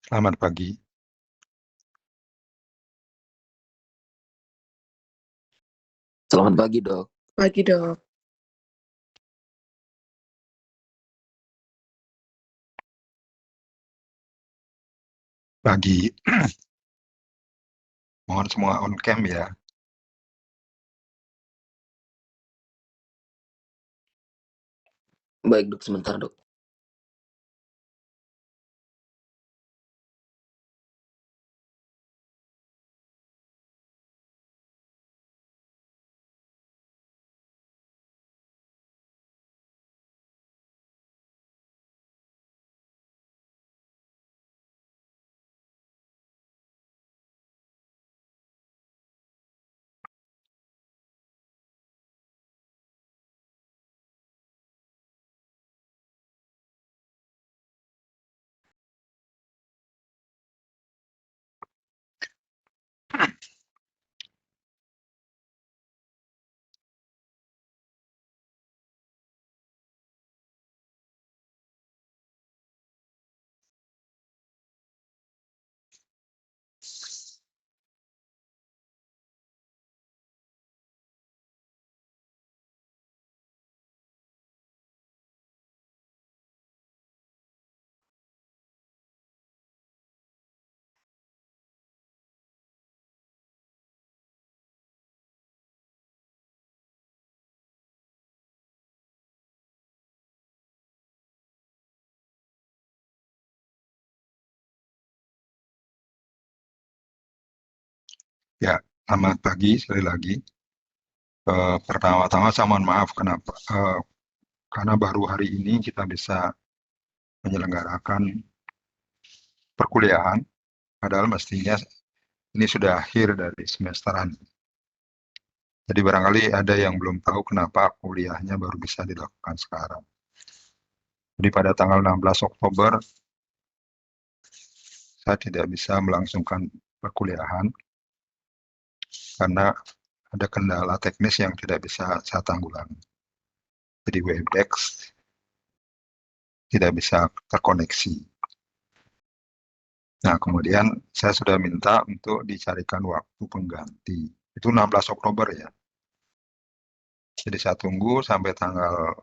Selamat pagi. Selamat pagi, Dok. Pagi, Dok. Pagi. Mohon semua on cam ya. Baik, Dok, sebentar, Dok. Ya, selamat pagi sekali lagi. Pertama-tama saya mohon maaf karena baru hari ini kita bisa menyelenggarakan perkuliahan, padahal mestinya ini sudah akhir dari semesteran. Jadi barangkali ada yang belum tahu kenapa kuliahnya baru bisa dilakukan sekarang. Jadi pada tanggal 16 Oktober saya tidak bisa melangsungkan perkuliahan karena ada kendala teknis yang tidak bisa saya tanggulangi. Jadi Webex tidak bisa terkoneksi. Nah, kemudian saya sudah minta untuk dicarikan waktu pengganti. Itu 16 Oktober ya. Jadi saya tunggu sampai tanggal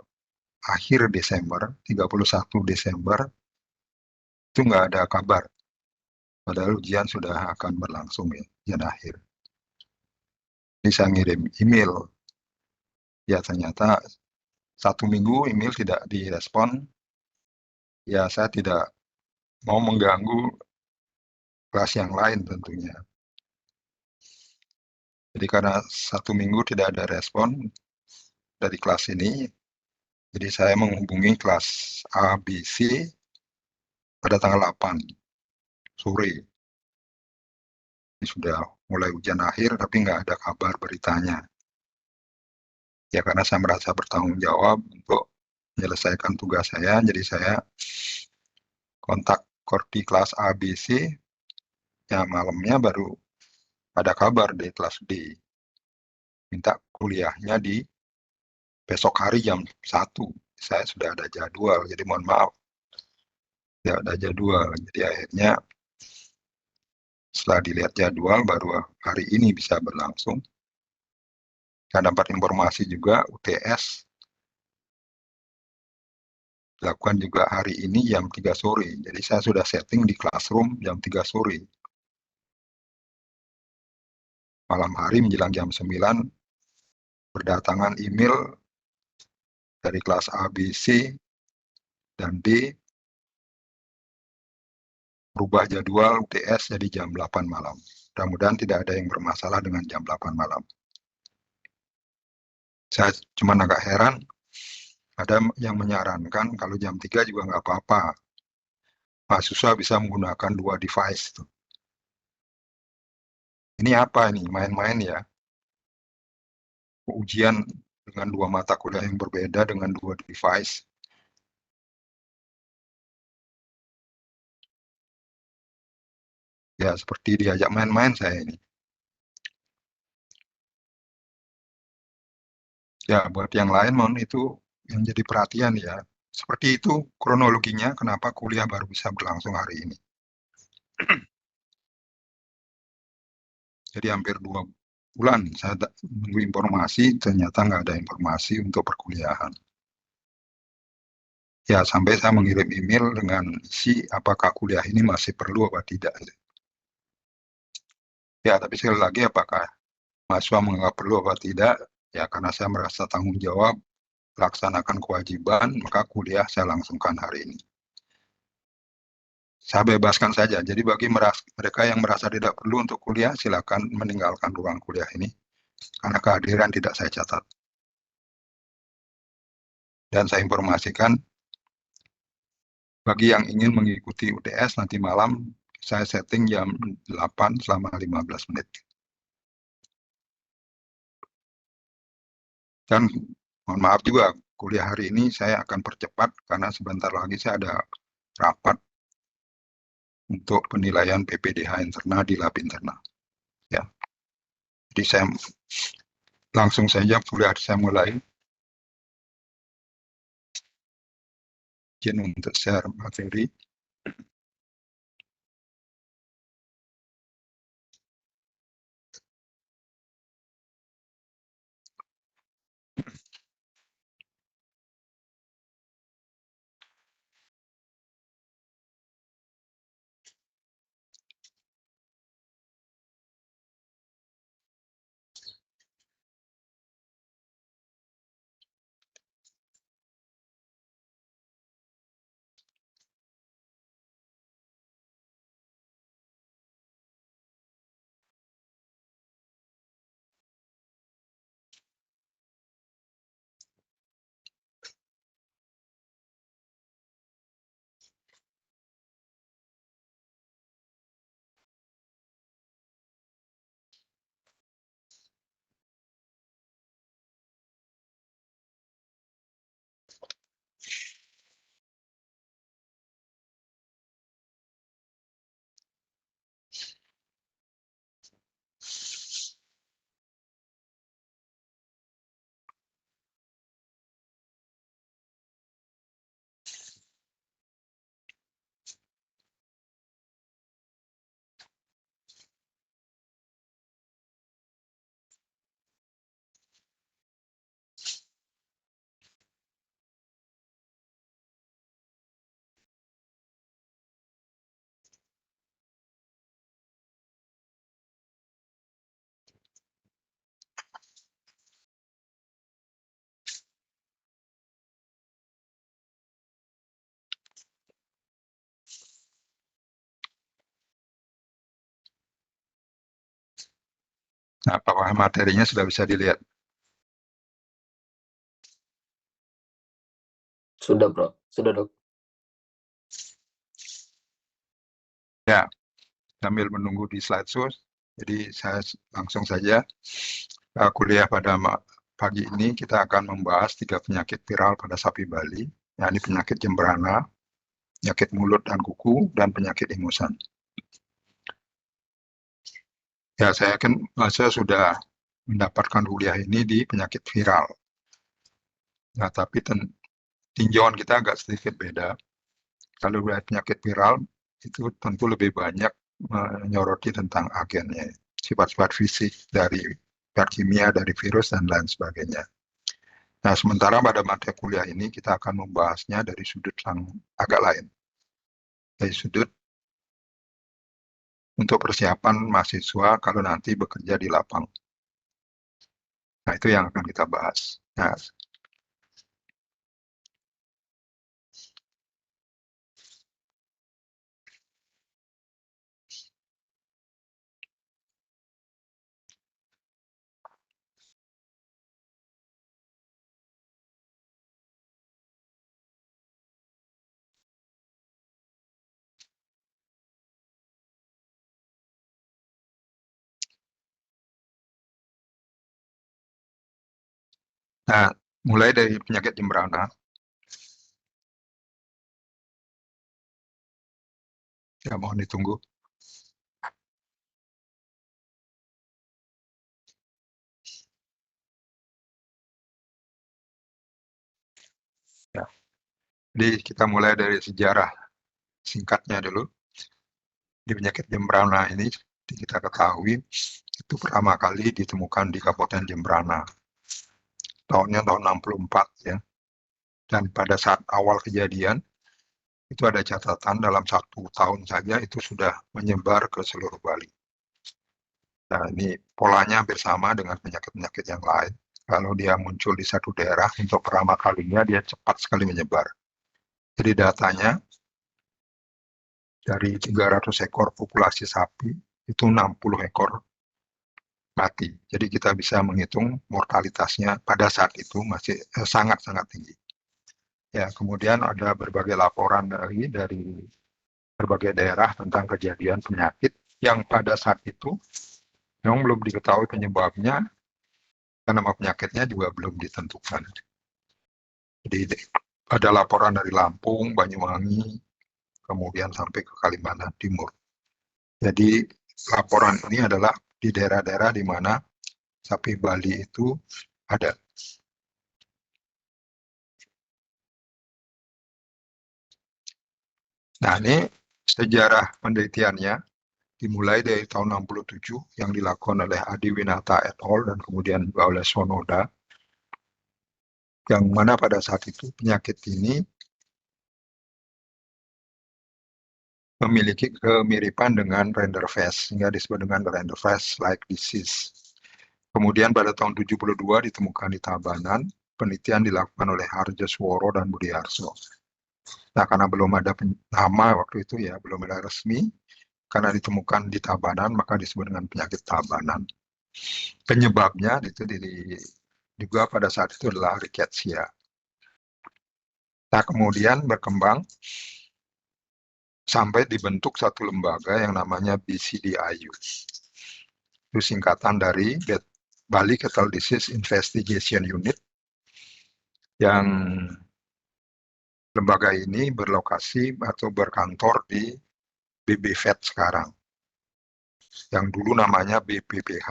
akhir Desember, 31 Desember, itu nggak ada kabar. Padahal ujian sudah akan berlangsung ya, ujian akhir. Jadi saya ngirim email. Ya ternyata 1 minggu email tidak direspon. Ya saya tidak mau mengganggu kelas yang lain tentunya. Jadi karena 1 minggu tidak ada respon dari kelas ini, jadi saya menghubungi kelas A, B, C pada tanggal 8 sore. Ini sudah mulai ujian akhir tapi nggak ada kabar beritanya. Ya karena saya merasa bertanggung jawab untuk menyelesaikan tugas saya, jadi saya kontak kordi kelas A, B, C, ya malamnya baru ada kabar di kelas D. Minta kuliahnya di besok hari jam 1. Saya sudah ada jadwal, jadi mohon maaf. Ya ada jadwal, jadi akhirnya setelah dilihat jadwal baru hari ini bisa berlangsung. Saya dapat informasi juga UTS dilakukan juga hari ini jam 3 sore. Jadi saya sudah setting di classroom jam 3 sore. Malam hari menjelang jam 9 berdatangan email dari kelas A, B, C, dan D berubah jadwal UTS jadi jam 8 malam. Mudah-mudahan tidak ada yang bermasalah dengan jam 8 malam. Saya cuma agak heran, ada yang menyarankan kalau jam 3 juga nggak apa-apa. Mahasiswa bisa menggunakan 2 device. Ini apa ini? Main-main ya? Ujian dengan 2 mata kuliah yang berbeda dengan 2 device. Ya, seperti diajak main-main saya ini. Ya, buat yang lain mohon itu yang jadi perhatian ya. Seperti itu kronologinya kenapa kuliah baru bisa berlangsung hari ini. Jadi hampir 2 bulan saya menunggu informasi, ternyata nggak ada informasi untuk perkuliahan. Ya, sampai saya mengirim email dengan isi apakah kuliah ini masih perlu apa tidak. Ya, tapi sekali lagi apakah mahasiswa menganggap perlu apa tidak, ya karena saya merasa tanggung jawab laksanakan kewajiban, maka kuliah saya langsungkan hari ini. Saya bebaskan saja. Jadi bagi mereka yang merasa tidak perlu untuk kuliah, silakan meninggalkan ruang kuliah ini, karena kehadiran tidak saya catat. Dan saya informasikan, bagi yang ingin mengikuti UTS nanti malam, saya setting jam 8 selama 15 menit. Dan mohon maaf juga, kuliah hari ini saya akan percepat, karena sebentar lagi saya ada rapat untuk penilaian PPDH internal di lab internal. Ya. Jadi saya langsung saja kuliah saya mulai. Izin untuk share materi. Nah, apakah materinya sudah bisa dilihat? Sudah, Bro. Sudah, Dok. Ya, sambil menunggu di slideshow, jadi saya langsung saja. Kuliah pada pagi ini kita akan membahas 3 penyakit viral pada sapi Bali, yakni penyakit jemberana, penyakit mulut dan kuku, dan penyakit ingusan. Ya, saya yakin saya sudah mendapatkan kuliah ini di penyakit viral. Nah, tapi tinjauan kita agak sedikit beda. Kalau penyakit viral, itu tentu lebih banyak menyoroti tentang agennya, sifat-sifat fisik dari kimia, dari virus, dan lain sebagainya. Nah, sementara pada mata kuliah ini kita akan membahasnya dari sudut yang agak lain. Dari sudut untuk persiapan mahasiswa kalau nanti bekerja di lapang. Nah, itu yang akan kita bahas. Nah, mulai dari penyakit jemberana. Ya, mohon ditunggu. Ya. Jadi kita mulai dari sejarah singkatnya dulu. Di penyakit Jembrana ini kita ketahui itu pertama kali ditemukan di Kabupaten Jembrana. Tahunnya tahun 64 ya. Dan pada saat awal kejadian itu ada catatan dalam 1 tahun saja itu sudah menyebar ke seluruh Bali. Nah, ini polanya hampir sama dengan penyakit-penyakit yang lain. Kalau dia muncul di satu daerah untuk pertama kalinya dia cepat sekali menyebar. Jadi datanya dari 300 ekor populasi sapi itu 60 ekor mati. Jadi kita bisa menghitung mortalitasnya pada saat itu masih sangat-sangat tinggi. Ya, kemudian ada berbagai laporan dari berbagai daerah tentang kejadian penyakit yang pada saat itu memang belum diketahui penyebabnya, karena nama penyakitnya juga belum ditentukan. Jadi ada laporan dari Lampung, Banyuwangi, kemudian sampai ke Kalimantan Timur. Jadi laporan ini adalah di daerah-daerah di mana sapi Bali itu ada. Nah, ini sejarah penelitiannya dimulai dari tahun 67 yang dilakukan oleh Adi Winata et al. Dan kemudian juga oleh Sonoda, yang mana pada saat itu penyakit ini memiliki kemiripan dengan Rinderfest, sehingga disebut dengan Rinderfest-like disease. Kemudian pada tahun 72 ditemukan di Tabanan, penelitian dilakukan oleh Harjasworo dan Budiarso. Nah, karena belum ada nama waktu itu ya, belum ada resmi, karena ditemukan di Tabanan, maka disebut dengan penyakit Tabanan. Penyebabnya itu juga pada saat itu adalah rickettsia. Nah, kemudian berkembang sampai dibentuk satu lembaga yang namanya BCDIU. Itu singkatan dari Bali Cattle Disease Investigation Unit, yang lembaga ini berlokasi atau berkantor di BBVET sekarang, yang dulu namanya BPPH.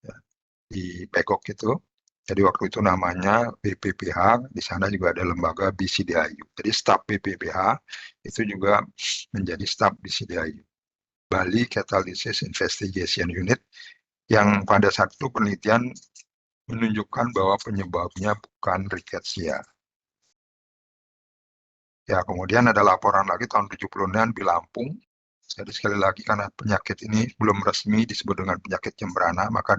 Ya, di Pekok itu. Jadi waktu itu namanya BPPH, di sana juga ada lembaga BCDIU. Jadi staf BPPH itu juga menjadi staf BCDIU. Bali Cattle Disease Investigation Unit, yang pada saat itu penelitian menunjukkan bahwa penyebabnya bukan rickettsia. Ya, kemudian ada laporan lagi tahun 70-an di Lampung. Jadi sekali lagi karena penyakit ini belum resmi disebut dengan penyakit Jembrana, maka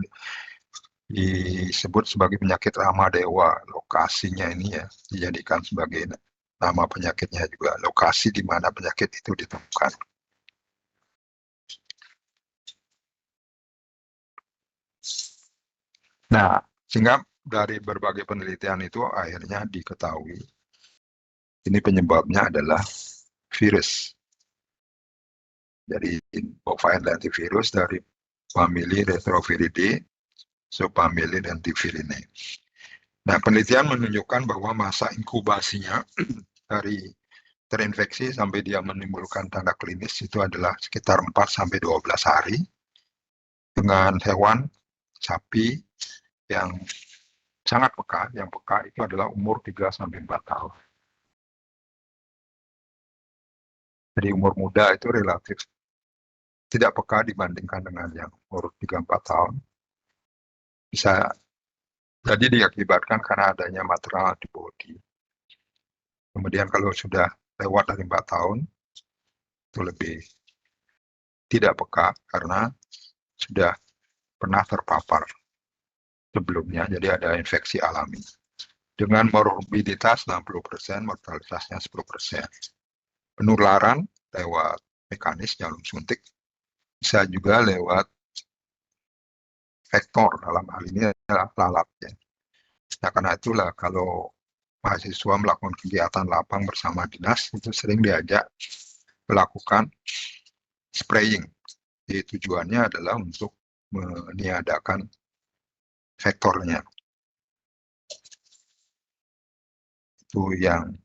disebut sebagai penyakit Ramadewa. Lokasinya ini ya dijadikan sebagai nama penyakitnya juga, lokasi di mana penyakit itu ditemukan. Nah, sehingga dari berbagai penelitian itu akhirnya diketahui ini penyebabnya adalah virus. Jadi bovine lentivirus dari famili Retroviridae, subfamili Lentiviridae. Nah, penelitian menunjukkan bahwa masa inkubasinya dari terinfeksi sampai dia menimbulkan tanda klinis itu adalah sekitar 4-12 hari, dengan hewan sapi yang sangat peka. Yang peka itu adalah umur 3-4 tahun. Jadi umur muda itu relatif tidak peka dibandingkan dengan yang umur 3-4 tahun. Bisa jadi diakibatkan karena adanya material antibody. Kemudian kalau sudah lewat dari 4 tahun, itu lebih tidak peka karena sudah pernah terpapar sebelumnya, jadi ada infeksi alami. Dengan morbiditas 60%, mortalitasnya 10%. Penularan lewat mekanis jarum suntik, bisa juga lewat vektor, dalam hal ini adalah lalat. Ya. Nah, karena itulah kalau mahasiswa melakukan kegiatan lapang bersama dinas, itu sering diajak melakukan spraying. Jadi tujuannya adalah untuk meniadakan vektornya. Itu yang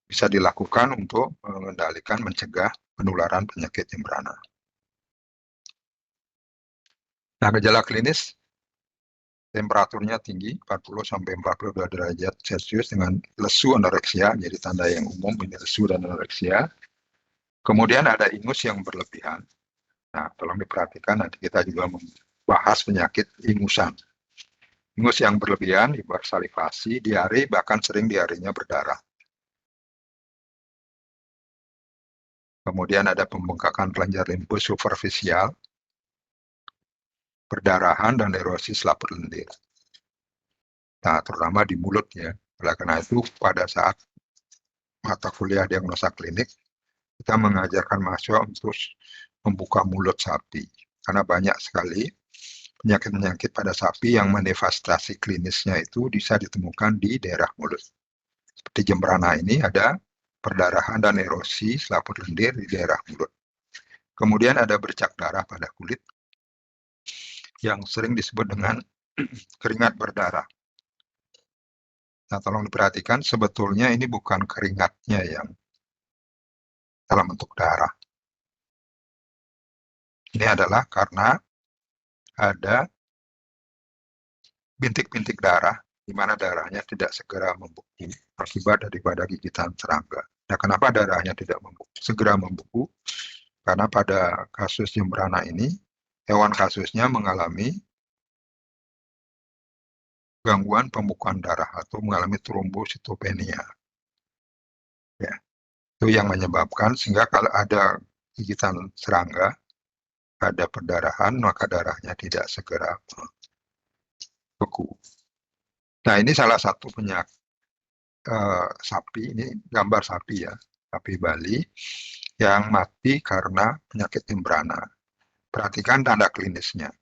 bisa dilakukan untuk mengendalikan, mencegah penularan penyakit Jembrana. Nah, gejala klinis, temperaturnya tinggi, 40-42 derajat Celcius dengan lesu anoreksia, jadi tanda yang umum ini lesu dan anoreksia. Kemudian ada ingus yang berlebihan. Nah, tolong diperhatikan, nanti kita juga membahas penyakit ingusan. Ingus yang berlebihan, hipersalivasi, diare, bahkan sering diarenya berdarah. Kemudian ada pembengkakan kelenjar limfus superficial, perdarahan, dan erosi selaput lendir. Nah, terutama di mulut ya. Oleh karena itu, pada saat mata kuliah diagnosa klinik, kita mengajarkan mahasiswa untuk membuka mulut sapi. Karena banyak sekali penyakit-penyakit pada sapi yang manifestasi klinisnya itu bisa ditemukan di daerah mulut. Seperti jembrana ini ada perdarahan dan erosi selaput lendir di daerah mulut. Kemudian ada bercak darah pada kulit yang sering disebut dengan keringat berdarah. Nah, tolong diperhatikan, sebetulnya ini bukan keringatnya yang dalam bentuk darah. Ini adalah karena ada bintik-bintik darah, di mana darahnya tidak segera membeku akibat daripada gigitan serangga. Nah, kenapa darahnya tidak segera membeku? Karena pada kasus jembrana ini, hewan kasusnya mengalami gangguan pembekuan darah atau mengalami trombositopenia. Ya, itu yang menyebabkan sehingga kalau ada gigitan serangga, ada perdarahan, maka darahnya tidak segera beku. Nah, ini salah satu penyakit sapi, ini gambar sapi ya, sapi Bali yang mati karena penyakit jembrana. Perhatikan tanda klinisnya.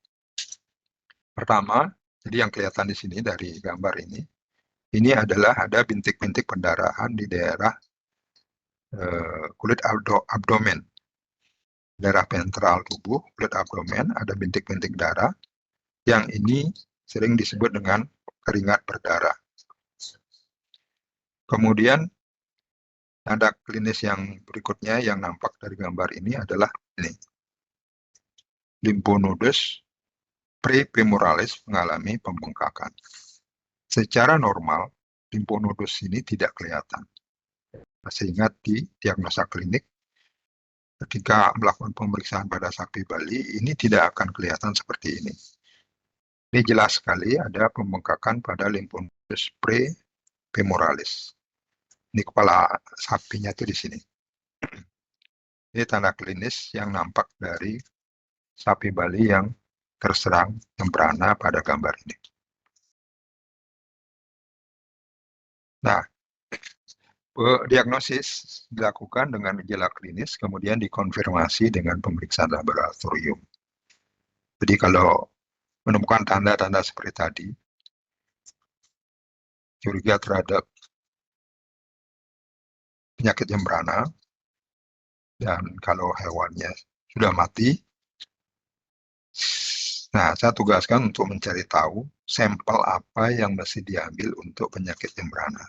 Pertama, jadi yang kelihatan di sini dari gambar ini adalah ada bintik-bintik pendarahan di daerah kulit abdomen. Daerah ventral tubuh, kulit abdomen, ada bintik-bintik darah, yang ini sering disebut dengan keringat berdarah. Kemudian, tanda klinis yang berikutnya yang nampak dari gambar ini adalah ini. Lymphonodus prefemoralis mengalami pembengkakan. Secara normal, lymphonodus ini tidak kelihatan. Sehingga di diagnosa klinik, ketika melakukan pemeriksaan pada sapi Bali, ini tidak akan kelihatan seperti ini. Ini jelas sekali ada pembengkakan pada lymphonodus prefemoralis. Ini kepala sapinya itu di sini. Ini tanda klinis yang nampak dari sapi Bali yang terserang jembrana pada gambar ini. Nah, diagnosis dilakukan dengan gejala klinis, kemudian dikonfirmasi dengan pemeriksaan laboratorium. Jadi kalau menemukan tanda-tanda seperti tadi, curiga terhadap penyakit jembrana, dan kalau hewannya sudah mati, nah saya tugaskan untuk mencari tahu sampel apa yang mesti diambil untuk penyakit jembrana.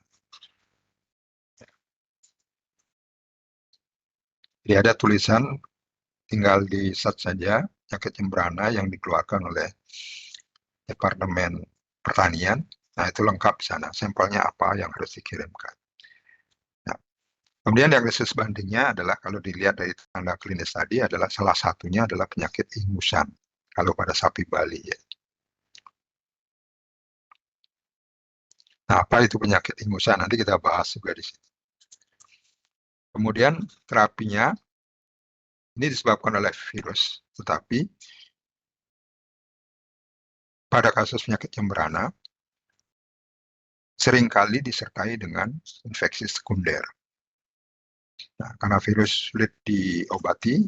Jadi ada tulisan, tinggal di search saja, penyakit jembrana yang dikeluarkan oleh Departemen Pertanian. Nah, itu lengkap di sana. Sampelnya apa yang harus dikirimkan. Nah, kemudian diagnosis bandingnya adalah kalau dilihat dari tanda klinis tadi adalah salah satunya adalah penyakit ingusan. Kalau pada sapi Bali ya. Nah, apa itu penyakit ingusan? Nanti kita bahas juga di sini. Kemudian terapinya ini disebabkan oleh virus, tetapi pada kasus penyakit jembrana seringkali disertai dengan infeksi sekunder. Nah, karena virus sulit diobati,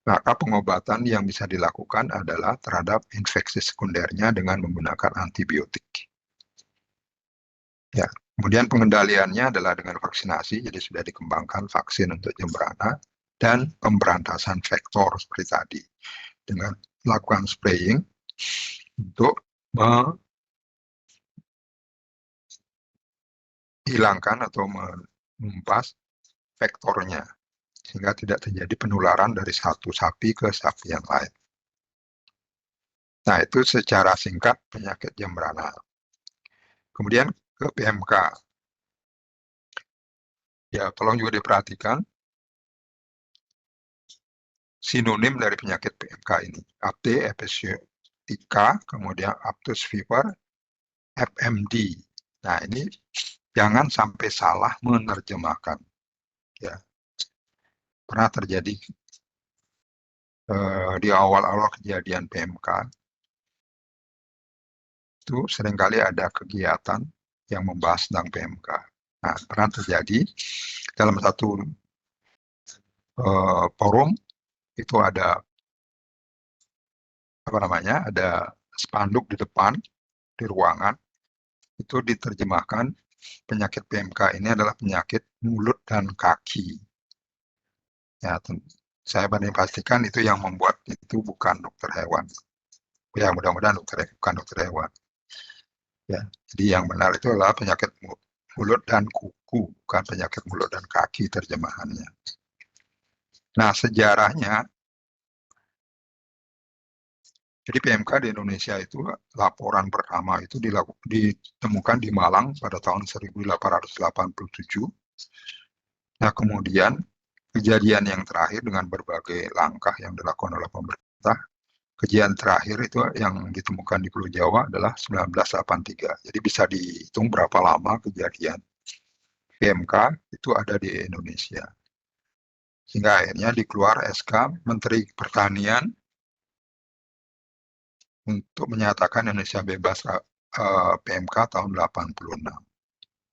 maka pengobatan yang bisa dilakukan adalah terhadap infeksi sekundernya dengan menggunakan antibiotik. Ya, kemudian pengendaliannya adalah dengan vaksinasi, jadi sudah dikembangkan vaksin untuk jembrana dan pemberantasan vektor seperti tadi dengan melakukan spraying untuk menghilangkan atau menumpas vektornya sehingga tidak terjadi penularan dari satu sapi ke sapi yang lain. Nah, itu secara singkat penyakit jembrana. Kemudian ke PMK. Ya, tolong juga diperhatikan. sinonim dari penyakit PMK ini. Apte, episiotika, kemudian aptus fever, FMD. Nah, ini jangan sampai salah menerjemahkan. Ya, pernah terjadi di awal-awal kejadian PMK, itu seringkali ada kegiatan yang membahas tentang PMK. Nah, pernah terjadi dalam satu forum itu ada ada spanduk di depan di ruangan itu diterjemahkan penyakit PMK ini adalah penyakit mulut dan kaki. Ya, saya pastikan itu yang membuat itu bukan dokter hewan. Ya, mudah-mudahan bukan dokter hewan. Ya, jadi yang benar itu adalah penyakit mulut dan kuku, bukan penyakit mulut dan kaki terjemahannya. Nah, sejarahnya, jadi PMK di Indonesia itu laporan pertama itu ditemukan di Malang pada tahun 1887. Nah, kemudian kejadian yang terakhir dengan berbagai langkah yang dilakukan oleh pemerintah, kejadian terakhir itu yang ditemukan di Pulau Jawa adalah 1983. Jadi bisa dihitung berapa lama kejadian PMK itu ada di Indonesia. Sehingga akhirnya dikeluar SK Menteri Pertanian untuk menyatakan Indonesia bebas PMK tahun 86.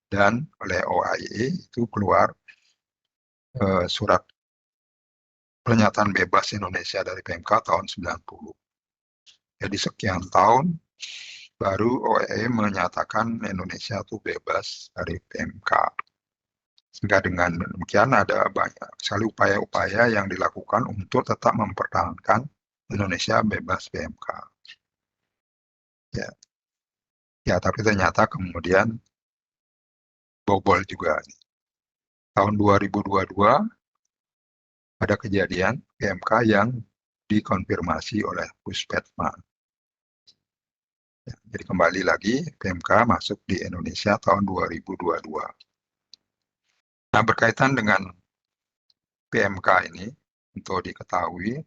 Dan oleh OIE itu keluar surat pernyataan bebas Indonesia dari PMK tahun 90. Jadi sekian tahun baru OIE menyatakan Indonesia itu bebas dari PMK. Sehingga dengan demikian ada banyak sekali upaya-upaya yang dilakukan untuk tetap mempertahankan Indonesia bebas PMK. Ya, tapi ternyata kemudian bobol juga. Tahun 2022 ada kejadian PMK yang dikonfirmasi oleh Puspetma. Ya, jadi kembali lagi PMK masuk di Indonesia tahun 2022. Nah, berkaitan dengan PMK ini, untuk diketahui,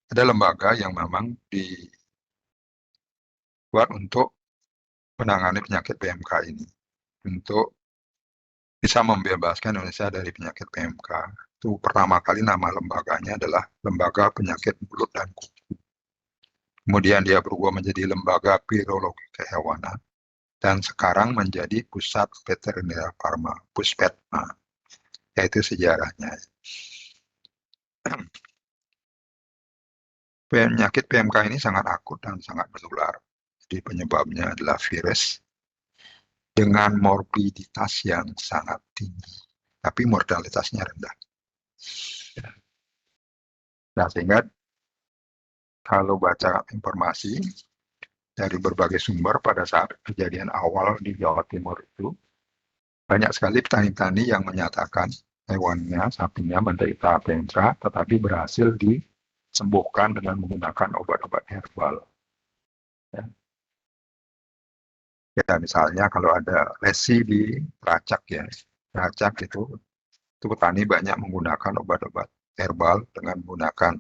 ada lembaga yang memang dibuat untuk menangani penyakit PMK ini. Untuk bisa membebaskan Indonesia dari penyakit PMK. Itu pertama kali nama lembaganya adalah Lembaga Penyakit Mulut dan Kuku. Kemudian dia berubah menjadi Lembaga Virologi Kehewanan. Dan sekarang menjadi Pusat Veteriner Farma, Puspetma. Yaitu sejarahnya. Penyakit PMK ini sangat akut dan sangat menular. Jadi penyebabnya adalah virus dengan morbiditas yang sangat tinggi. Tapi mortalitasnya rendah. Nah, sehingga kalau baca informasi dari berbagai sumber pada saat kejadian awal di Jawa Timur itu, banyak sekali petani-petani yang menyatakan hewannya, sapinya menderita PMK, tetapi berhasil disembuhkan dengan menggunakan obat-obat herbal. Ya, misalnya kalau ada lesi di racak ya, racak itu petani banyak menggunakan obat-obat herbal dengan menggunakan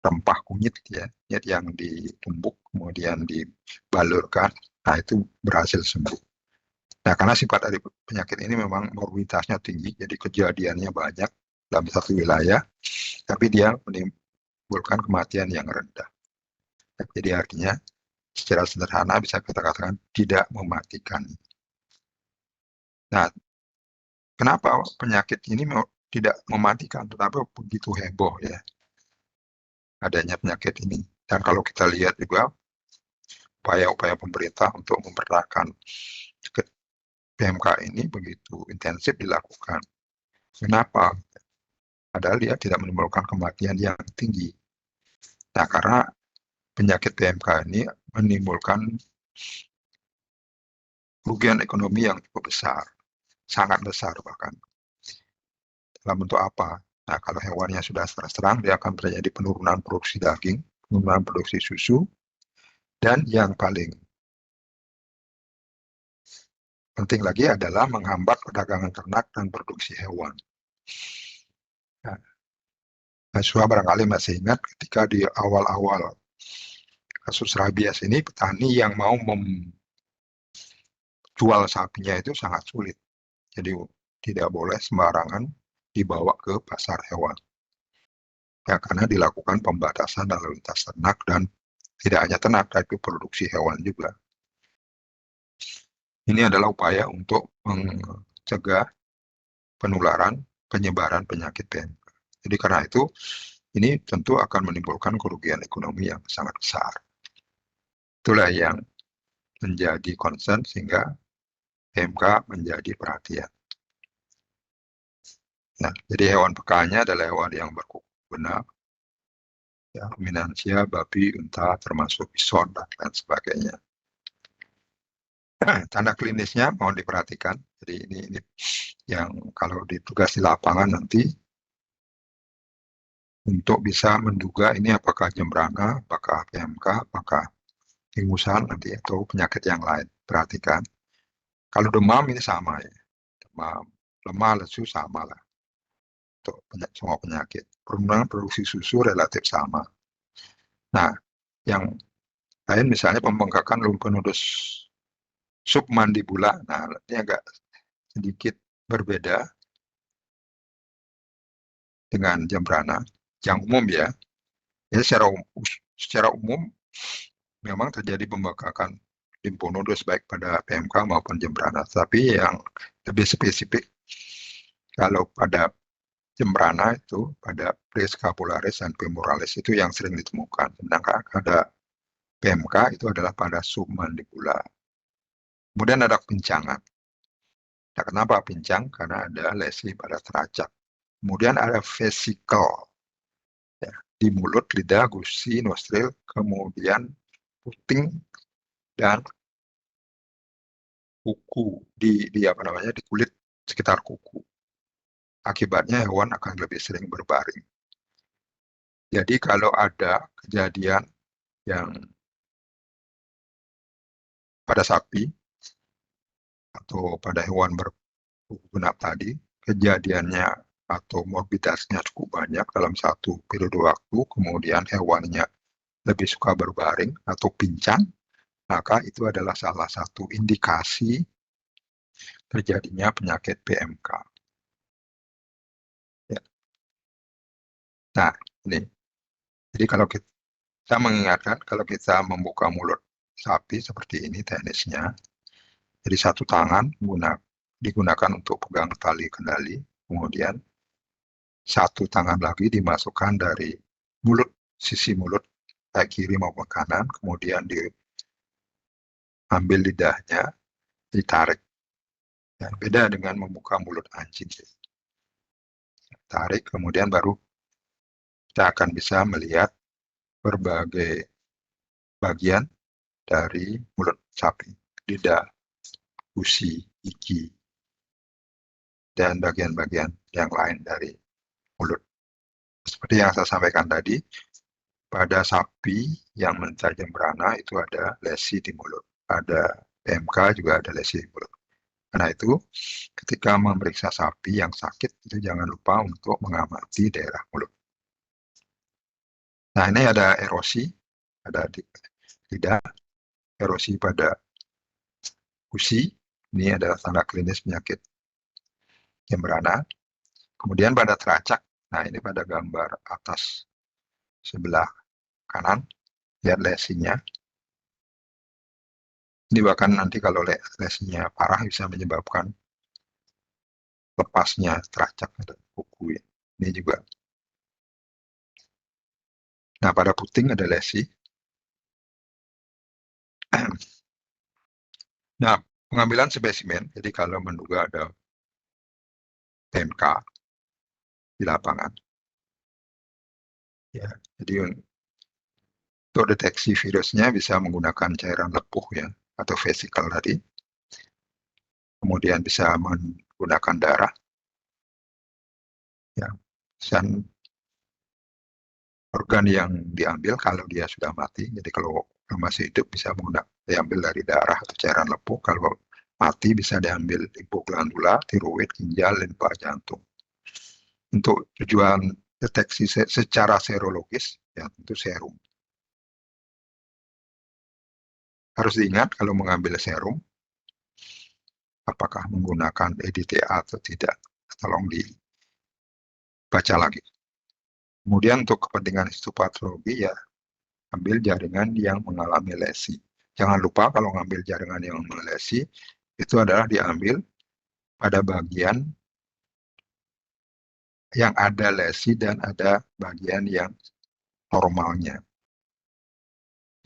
rempah kunyit ya, yang ditumbuk kemudian dibalurkan, nah itu berhasil sembuh. Nah, karena sifat dari penyakit ini memang morbiditasnya tinggi, jadi kejadiannya banyak dalam satu wilayah, tapi dia menimbulkan kematian yang rendah. Jadi artinya secara sederhana bisa kita katakan tidak mematikan. Nah, kenapa penyakit ini tidak mematikan, tetapi begitu heboh ya adanya penyakit ini. Dan kalau kita lihat juga upaya-upaya pemerintah untuk mempertahankan PMK ini begitu intensif dilakukan. Kenapa? Padahal dia tidak menimbulkan kematian yang tinggi. Nah, karena penyakit PMK ini menimbulkan kerugian ekonomi yang cukup besar, sangat besar bahkan. Dalam bentuk apa? Nah, kalau hewannya sudah terserang, dia akan terjadi penurunan produksi daging, penurunan produksi susu, dan yang paling penting lagi adalah menghambat perdagangan ternak dan produksi hewan. Mahasiswa barangkali masih ingat ketika di awal-awal kasus rabies ini, petani yang mau menjual sapinya itu sangat sulit. Jadi tidak boleh sembarangan dibawa ke pasar hewan. Ya, karena dilakukan pembatasan lalu lintas ternak, dan tidak hanya ternak, tapi produksi hewan juga. Ini adalah upaya untuk mencegah penularan, penyebaran penyakit PMK. Jadi karena itu, ini tentu akan menimbulkan kerugian ekonomi yang sangat besar. Itulah yang menjadi concern sehingga PMK menjadi perhatian. Nah, jadi hewan pekannya adalah hewan yang berkuku benak, ya, ruminansia, babi, unta, termasuk bison, dan lain sebagainya. Tanda klinisnya mohon diperhatikan. Jadi ini yang kalau ditugas di lapangan nanti untuk bisa menduga ini apakah jembrana, apakah PMK, apakah ingusan nanti atau penyakit yang lain. Perhatikan. Kalau demam ini sama ya. Demam, lemah, lesu sama lah. Untuk semua penyakit. Perkembangan produksi susu relatif sama. Nah, yang lain misalnya pembengkakan lumpen nodus submandibula. Nah, ini agak sedikit berbeda dengan jembrana. Yang umum ya. Jadi secara umum memang terjadi pembengkakan limfonodus baik pada PMK maupun jembrana. Tapi yang lebih spesifik kalau pada jembrana itu pada prescapularis dan femoralis itu yang sering ditemukan. Sedangkan pada PMK itu adalah pada submandibula. Kemudian ada pincangan. Nah, kenapa pincang? Karena ada lesi pada teracak. Kemudian ada vesikel. Ya, di mulut, lidah, gusi, nostril, kemudian puting dan kuku di apa namanya di kulit sekitar kuku. Akibatnya hewan akan lebih sering berbaring. Jadi kalau ada kejadian yang pada sapi atau pada hewan berkuku genap tadi, kejadiannya atau morbiditasnya cukup banyak dalam satu periode waktu, kemudian hewannya lebih suka berbaring atau pincang, maka itu adalah salah satu indikasi terjadinya penyakit PMK. Ya. Nah, ini. Jadi kalau kita mengingatkan, kalau kita membuka mulut sapi seperti ini teknisnya, jadi satu tangan digunakan untuk pegang tali kendali, kemudian satu tangan lagi dimasukkan dari mulut, sisi mulut, baik kiri maupun kanan, kemudian diambil lidahnya, ditarik. Ya, beda dengan membuka mulut anjing. Tarik, kemudian baru kita akan bisa melihat berbagai bagian dari mulut sapi, lidah, gusi, gigi, dan bagian-bagian yang lain dari mulut. Seperti yang saya sampaikan tadi, pada sapi yang menderita jembrana itu ada lesi di mulut. Ada PMK juga ada lesi di mulut. Karena itu, ketika memeriksa sapi yang sakit, itu jangan lupa untuk mengamati daerah mulut. Nah, ini ada erosi, ada lidah, erosi pada gusi. Ini adalah tanda klinis penyakit jembrana. Kemudian pada teracak, nah ini pada gambar atas sebelah kanan, lihat lesinya. Ini bahkan nanti kalau lesinya parah bisa menyebabkan lepasnya teracak atau kuku. Ini juga. Nah, pada puting ada lesi. Nah, pengambilan spesimen, jadi kalau menduga ada PMK di lapangan. Ya, jadi untuk deteksi virusnya bisa menggunakan cairan lepuh ya, atau vesikel tadi. Kemudian bisa menggunakan darah. Ya, dan organ yang diambil kalau dia sudah mati, jadi kalau masih hidup bisa diambil dari darah atau cairan lepuh, kalau mati bisa diambil hipoglandula, tiroid, ginjal, limpa, jantung. Untuk tujuan deteksi secara serologis, ya tentu serum. Harus diingat kalau mengambil serum, apakah menggunakan EDTA atau tidak. Tolong dibaca lagi. Kemudian untuk kepentingan histopatologi, ya ambil jaringan yang mengalami lesi. Jangan lupa kalau ngambil jaringan yang melesi, itu adalah diambil pada bagian yang ada lesi dan ada bagian yang normalnya.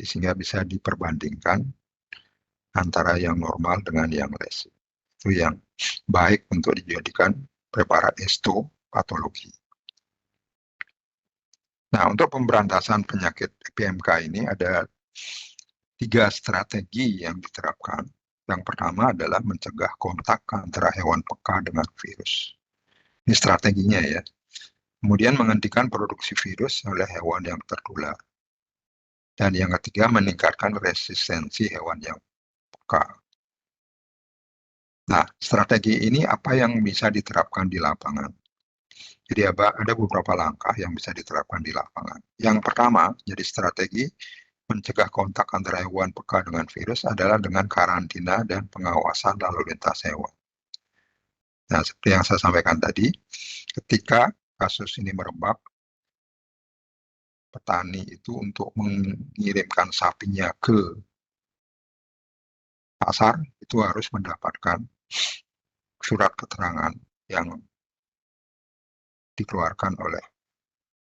Sehingga bisa diperbandingkan antara yang normal dengan yang lesi. Itu yang baik untuk dijadikan preparat histopatologi. Nah, untuk pemberantasan penyakit PMK ini ada 3 strategi yang diterapkan. Yang pertama adalah mencegah kontak antara hewan peka dengan virus. Ini strateginya ya. Kemudian menghentikan produksi virus oleh hewan yang tertular. Dan yang ketiga, meningkatkan resistensi hewan yang peka. Nah, strategi ini apa yang bisa diterapkan di lapangan? Jadi ada beberapa langkah yang bisa diterapkan di lapangan. Yang pertama, jadi strategi mencegah kontak antara hewan peka dengan virus adalah dengan karantina dan pengawasan lalu lintas hewan. Nah, seperti yang saya sampaikan tadi, ketika kasus ini merebak, petani itu untuk mengirimkan sapinya ke pasar, itu harus mendapatkan surat keterangan yang dikeluarkan oleh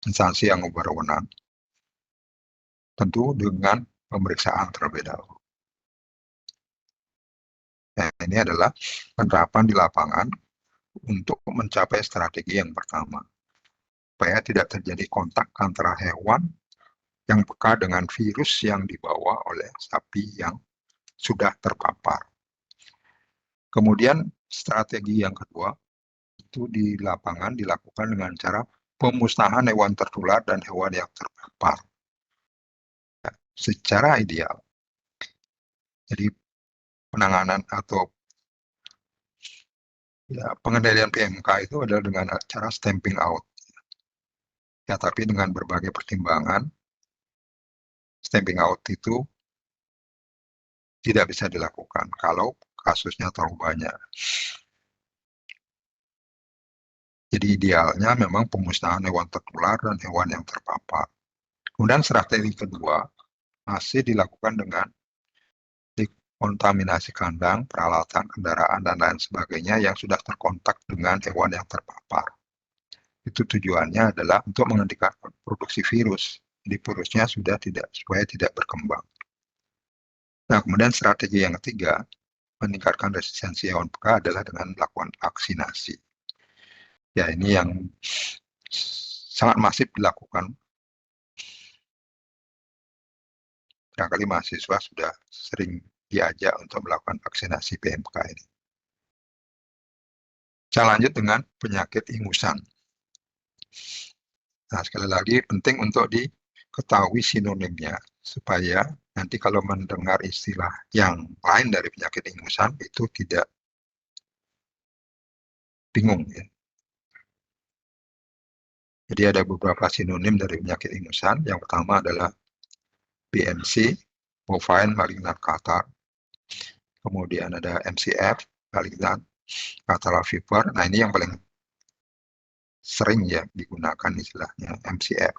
instansi yang berwenang, tentu dengan pemeriksaan terlebih dahulu. Nah, ini adalah penerapan di lapangan untuk mencapai strategi yang pertama, supaya tidak terjadi kontak antara hewan yang peka dengan virus yang dibawa oleh sapi yang sudah terpapar. Kemudian strategi yang kedua, itu di lapangan dilakukan dengan cara pemusnahan hewan tertular dan hewan yang terpapar. Secara ideal, jadi penanganan atau pengendalian PMK itu adalah dengan cara stamping out. Ya, tapi dengan berbagai pertimbangan, stamping out itu tidak bisa dilakukan kalau kasusnya terlalu banyak. Jadi idealnya memang pemusnahan hewan tertular dan hewan yang terpapar. Kemudian strategi kedua masih dilakukan dengan kontaminasi kandang, peralatan, kendaraan, dan lain sebagainya yang sudah terkontak dengan hewan yang terpapar. Itu tujuannya adalah untuk menghentikan produksi virus. Jadi virusnya supaya tidak berkembang. Nah, kemudian strategi yang ketiga, meningkatkan resistensi hewan peka adalah dengan melakukan vaksinasi. Ya, ini yang sangat masif dilakukan. Barangkali mahasiswa sudah sering diajak untuk melakukan vaksinasi PMK ini. Saya lanjut dengan penyakit ingusan. Nah, sekali lagi penting untuk diketahui sinonimnya, supaya nanti kalau mendengar istilah yang lain dari penyakit ingusan itu tidak bingung ya. Jadi ada beberapa sinonim dari penyakit ingusan. Yang pertama adalah BMC, bovine malignant catarrh. Kemudian ada MCF, malignant catarrhal fever. Nah, ini yang paling sering ya digunakan istilahnya MCF.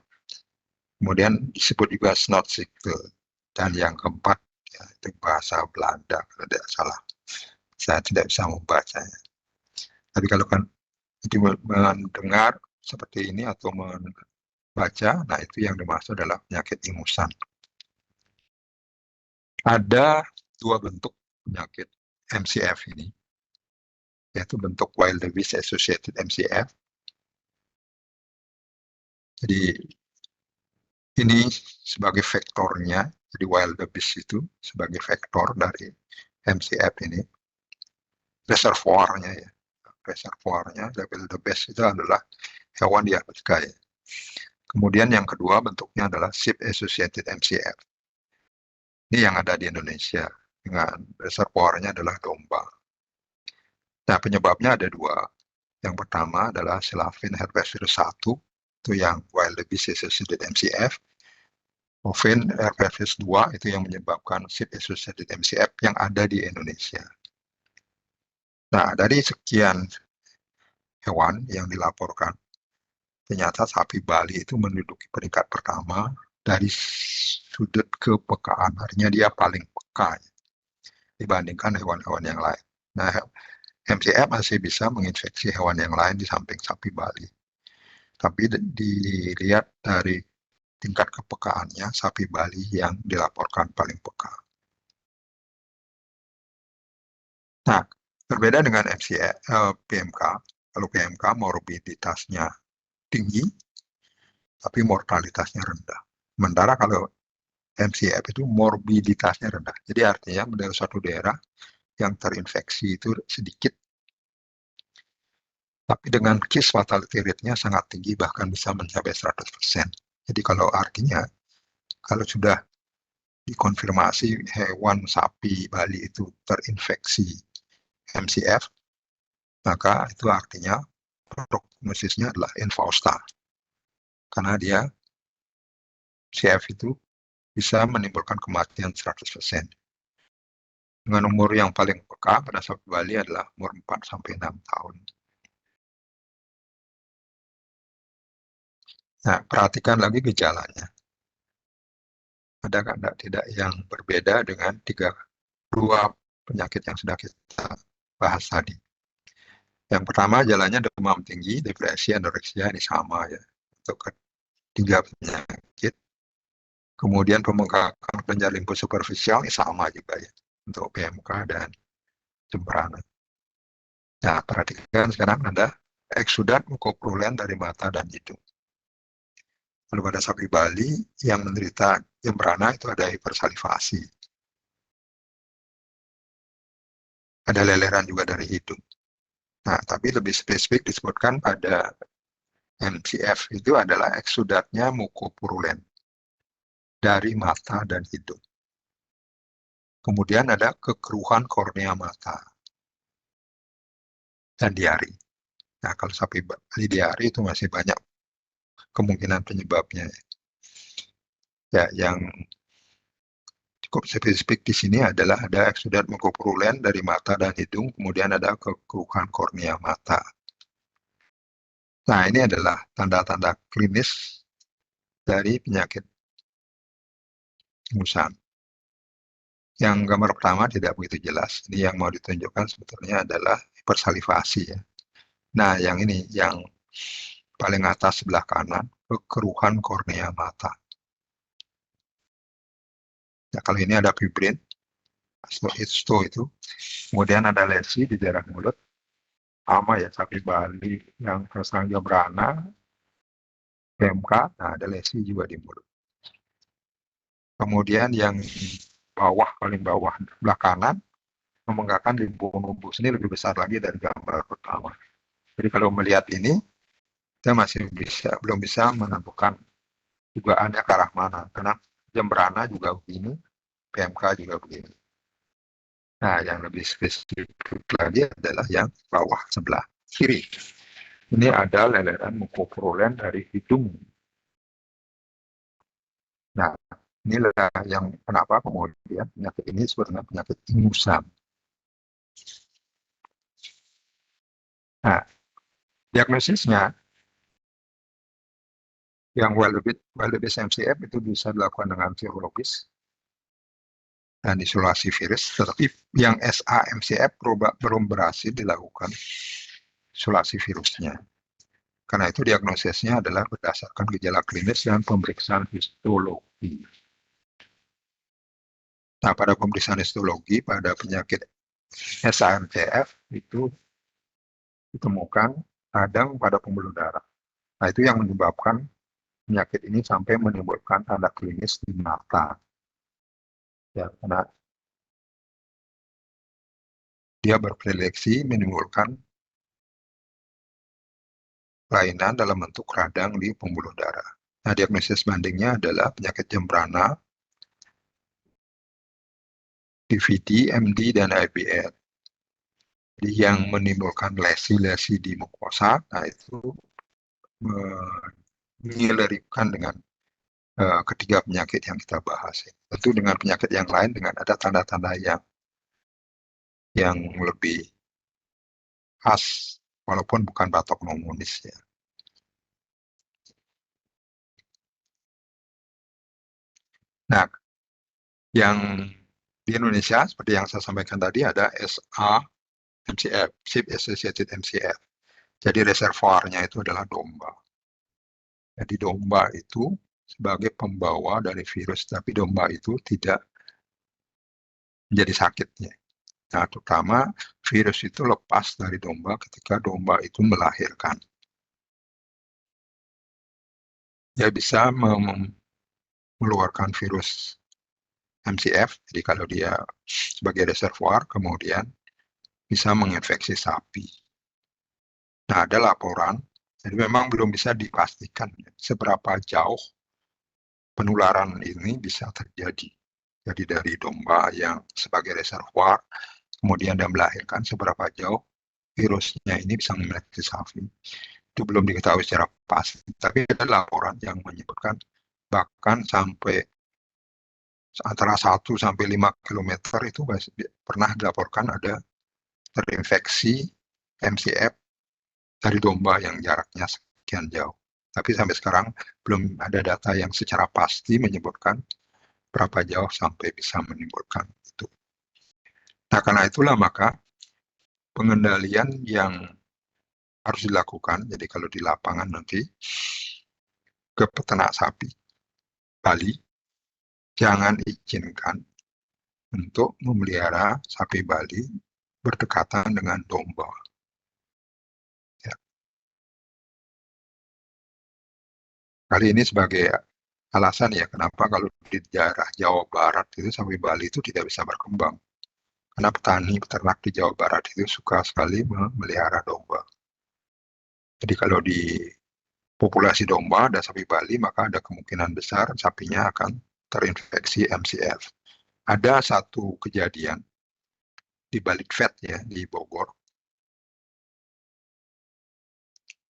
Kemudian disebut juga snot sickle. Dan yang keempat, ya, itu bahasa Belanda kalau tidak salah. Saya tidak bisa membacanya. Tapi kalau kan mendengar seperti ini atau membaca, nah itu yang dimaksud adalah penyakit ingusan. Ada 2 bentuk penyakit MCF ini, yaitu bentuk wildebeest associated MCF. Jadi ini sebagai vektornya, jadi wildebeest itu sebagai vektor dari MCF ini, reservoirnya ya. Reservoirnya, wildebeest itu adalah hewan di Afrika ya. Kemudian yang kedua bentuknya adalah sheep associated MCF. Ini yang ada di Indonesia, dengan reservoirnya adalah domba. Nah, penyebabnya ada 2. Yang pertama adalah Slavin herpes virus 1, itu yang Wildebeest Associated MCF, Oven Airflows 2 itu yang menyebabkan Sheep Associated MCF yang ada di Indonesia. Nah, dari sekian hewan yang dilaporkan, ternyata sapi Bali itu menduduki peringkat pertama dari sudut kepekaan. Artinya dia paling peka dibandingkan hewan-hewan yang lain. Nah, MCF masih bisa menginfeksi hewan yang lain di samping sapi Bali. Tapi dilihat dari tingkat kepekaannya, sapi Bali yang dilaporkan paling peka. Nah, berbeda dengan PMK, kalau PMK morbiditasnya tinggi, tapi mortalitasnya rendah. Sementara kalau MCF itu morbiditasnya rendah. Jadi artinya dari suatu daerah yang terinfeksi itu sedikit, tapi dengan case fatality rate-nya sangat tinggi, bahkan bisa mencapai 100%. Jadi kalau artinya, kalau sudah dikonfirmasi hewan sapi Bali itu terinfeksi MCF, maka itu artinya prognosisnya adalah infausta. Karena dia CF itu bisa menimbulkan kematian 100%. Dengan umur yang paling peka pada sapi Bali adalah umur 4-6 tahun. Nah, perhatikan lagi gejalanya. Ada kan tidak yang berbeda dengan dua penyakit yang sudah kita bahas tadi. Yang pertama jalannya demam tinggi, depresi, anoreksia, ini sama ya untuk ketiga penyakit. Kemudian pembengkakan kelenjar limfu superficial ini sama juga ya untuk PMK dan cemberana. Nah, perhatikan sekarang ada eksudat mukopurulen dari mata dan hidung. Lalu pada sapi Bali yang menderita cemberana itu ada hipersalivasi. Ada leleran juga dari hidung. Nah, tapi lebih spesifik disebutkan pada MCF itu adalah eksudatnya mukopurulen dari mata dan hidung. Kemudian ada kekeruhan kornea mata dan diari. Nah, kalau sapi Bali diari itu masih banyak kemungkinan penyebabnya. Ya, yang cukup spesifik di sini adalah ada eksudat mukopurulen dari mata dan hidung, kemudian ada kekeruhan kornea mata. Nah, ini adalah tanda-tanda klinis dari penyakit ingusan. Yang gambar pertama tidak begitu jelas. Ini yang mau ditunjukkan sebetulnya adalah hipersalivasi ya. Nah, yang ini, yang paling atas sebelah kanan, kekeruhan kornea mata. Nah, kalau ini ada fibrin, itu. Kemudian ada lesi di daerah mulut. Sama ya, sapi Bali yang terserang cemberana, PMK, nah ada lesi juga di mulut. Kemudian yang bawah, paling bawah, sebelah kanan, membengkakan limfnodules ini lebih besar lagi dari gambar pertama. Jadi kalau melihat ini, kita masih belum bisa menentukan dugaannya ke arah mana. Karena cemberana juga begini, PMK juga begini. Nah, yang lebih spesifik lagi adalah yang bawah sebelah kiri. Ini ada leleran mukopurulen dari hidung. Nah, inilah yang kenapa kemudian penyakit ini sebenarnya penyakit ingusan. Nah, diagnosisnya yang Wildebeest MCF itu bisa dilakukan dengan virologis dan isolasi virus, tetapi yang SAMCF belum berhasil dilakukan isolasi virusnya. Karena itu diagnosisnya adalah berdasarkan gejala klinis dan pemeriksaan histologi. Nah, pada pemeriksaan histologi pada penyakit SAMCF itu ditemukan radang pada pembuluh darah. Nah, itu yang menyebabkan penyakit ini sampai menimbulkan tanda klinis di mata. Ya, karena dia berpredileksi menimbulkan kelainan dalam bentuk radang di pembuluh darah. Nah, diagnosis bandingnya adalah penyakit cemberana, DVD, MD, dan IBS. Jadi yang menimbulkan lesi-lesi di mukosa, nah itu menyelipkan dengan ketiga penyakit yang kita bahas. Tentu dengan penyakit yang lain dengan ada tanda-tanda yang lebih khas, walaupun bukan batok pneumonis ya. Nah, yang di Indonesia seperti yang saya sampaikan tadi ada SA-MCF, SIP Associated MCF. Jadi reservoirnya itu adalah domba. Jadi domba itu sebagai pembawa dari virus, tapi domba itu tidak menjadi sakitnya. Nah, terutama virus itu lepas dari domba ketika domba itu melahirkan. Dia bisa mengeluarkan virus MCF, jadi kalau dia sebagai reservoir, kemudian bisa menginfeksi sapi. Nah, ada laporan, jadi memang belum bisa dipastikan seberapa jauh penularan ini bisa terjadi. Jadi dari domba yang sebagai reservoir, kemudian dia melahirkan seberapa jauh virusnya ini bisa menginfeksi sapi. Itu belum diketahui secara pasti, tapi ada laporan yang menyebutkan bahkan sampai antara 1 sampai 5 km itu pernah dilaporkan ada terinfeksi MCF dari domba yang jaraknya sekian jauh. Tapi sampai sekarang belum ada data yang secara pasti menyebutkan berapa jauh sampai bisa menimbulkan itu. Nah, karena itulah maka pengendalian yang harus dilakukan, jadi kalau di lapangan nanti ke peternak sapi Bali, jangan izinkan untuk memelihara sapi Bali berdekatan dengan domba. Ya. Kali ini sebagai alasan ya kenapa kalau di daerah Jawa Barat itu sapi Bali itu tidak bisa berkembang. Karena petani peternak di Jawa Barat itu suka sekali memelihara domba. Jadi kalau di populasi domba ada sapi Bali, maka ada kemungkinan besar sapinya akan terinfeksi MCF. Ada satu kejadian di Balitvet ya, di Bogor.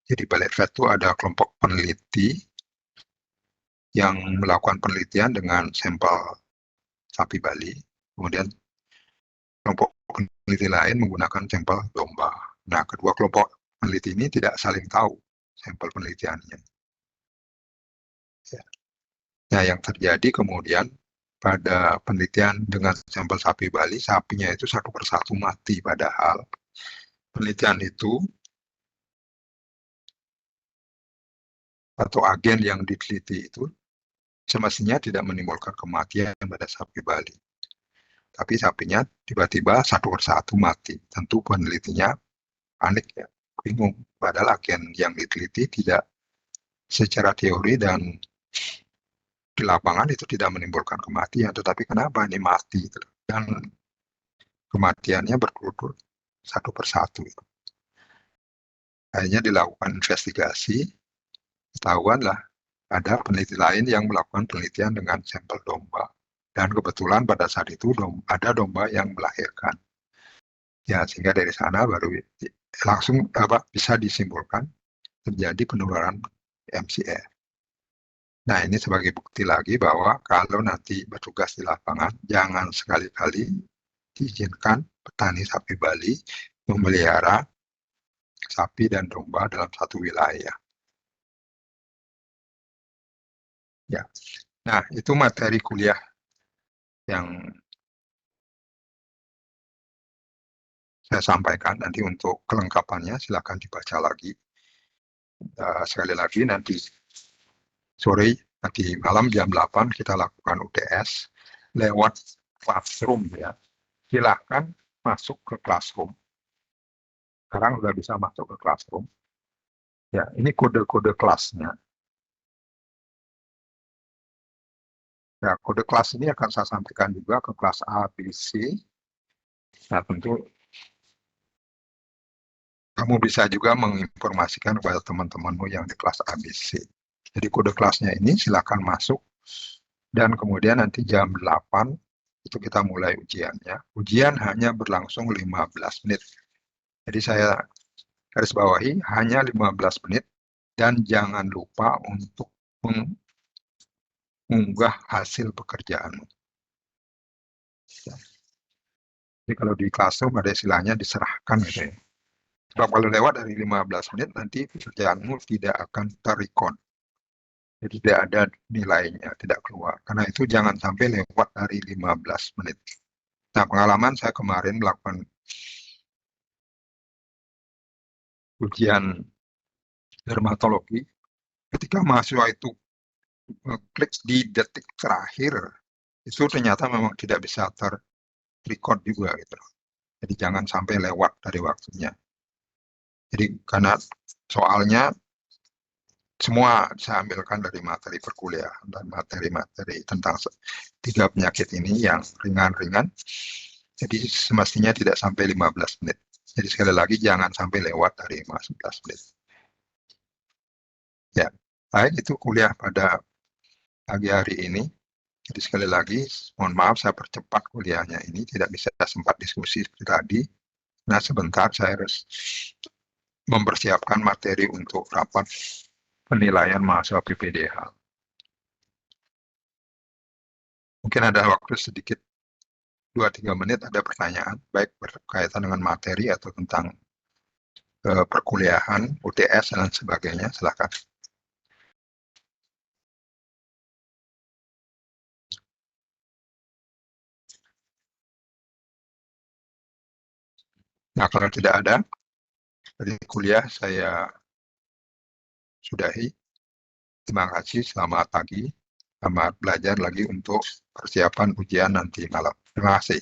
Jadi Balitvet itu ada kelompok peneliti yang melakukan penelitian dengan sampel sapi Bali. Kemudian kelompok peneliti lain menggunakan sampel domba. Nah, kedua kelompok peneliti ini tidak saling tahu sampel penelitiannya. Ya. Nah, yang terjadi kemudian pada penelitian dengan sampel sapi Bali, sapinya itu satu persatu mati. Padahal penelitian itu atau agen yang diteliti itu semestinya tidak menimbulkan kematian pada sapi Bali. Tapi sapinya tiba-tiba satu persatu mati. Tentu penelitinya panik ya, bingung. Padahal agen yang diteliti tidak secara teori dan di lapangan itu tidak menimbulkan kematian, tetapi kenapa ini mati? Dan kematiannya berturut-turut satu persatu. Akhirnya dilakukan investigasi, ketahuanlah ada peneliti lain yang melakukan penelitian dengan sampel domba. Dan kebetulan pada saat itu ada domba yang melahirkan. Ya, sehingga dari sana baru langsung bisa disimpulkan terjadi penularan MCF. Nah, ini sebagai bukti lagi bahwa kalau nanti bertugas di lapangan, jangan sekali-kali diizinkan petani sapi Bali memelihara sapi dan domba dalam satu wilayah. Ya. Nah, itu materi kuliah yang saya sampaikan. Nanti untuk kelengkapannya silakan dibaca lagi. Sekali lagi nanti sore, nanti malam jam 8 kita lakukan UTS lewat classroom ya. Silakan masuk ke classroom. Sekarang sudah bisa masuk ke classroom. Ya, ini kode-kode kelasnya. Ya, kode kelas ini akan saya sampaikan juga ke kelas A, B, C. Nah, tentu kamu bisa juga menginformasikan kepada teman-temanmu yang di kelas A, B, C. Jadi kode kelasnya ini silakan masuk. Dan kemudian nanti jam 8 itu kita mulai ujiannya. Ujian hanya berlangsung 15 menit. Jadi saya garis bawahi hanya 15 menit Dan jangan lupa untuk mengunggah hasil pekerjaanmu. Jadi kalau di classroom ada istilahnya diserahkan gitu ya. Sebab kalau lewat dari 15 menit nanti pekerjaanmu tidak akan terrecord. Jadi tidak ada nilainya, tidak keluar. Karena itu jangan sampai lewat dari 15 menit. Nah, pengalaman saya kemarin melakukan ujian dermatologi, ketika mahasiswa itu klik di detik terakhir, itu ternyata memang tidak bisa terrecord juga gitu. Jadi jangan sampai lewat dari waktunya. Jadi karena soalnya semua saya ambilkan dari materi perkuliahan dan materi-materi tentang 3 penyakit ini yang ringan-ringan. Jadi semestinya tidak sampai 15 menit. Jadi sekali lagi jangan sampai lewat dari 15 menit. Ya, baik itu kuliah pada pagi hari ini. Jadi sekali lagi, mohon maaf saya percepat kuliahnya ini, tidak bisa sempat diskusi seperti tadi. Nah, sebentar saya harus mempersiapkan materi untuk rapat penilaian mahasiswa PPDH. Mungkin ada waktu sedikit 2-3 menit ada pertanyaan, baik berkaitan dengan materi atau tentang perkuliahan, UTS, dan sebagainya. Silakan. Nah, kalau tidak ada, dari kuliah saya sudahi. Terima kasih, selamat pagi. Selamat belajar lagi untuk persiapan ujian nanti malam. Terima kasih.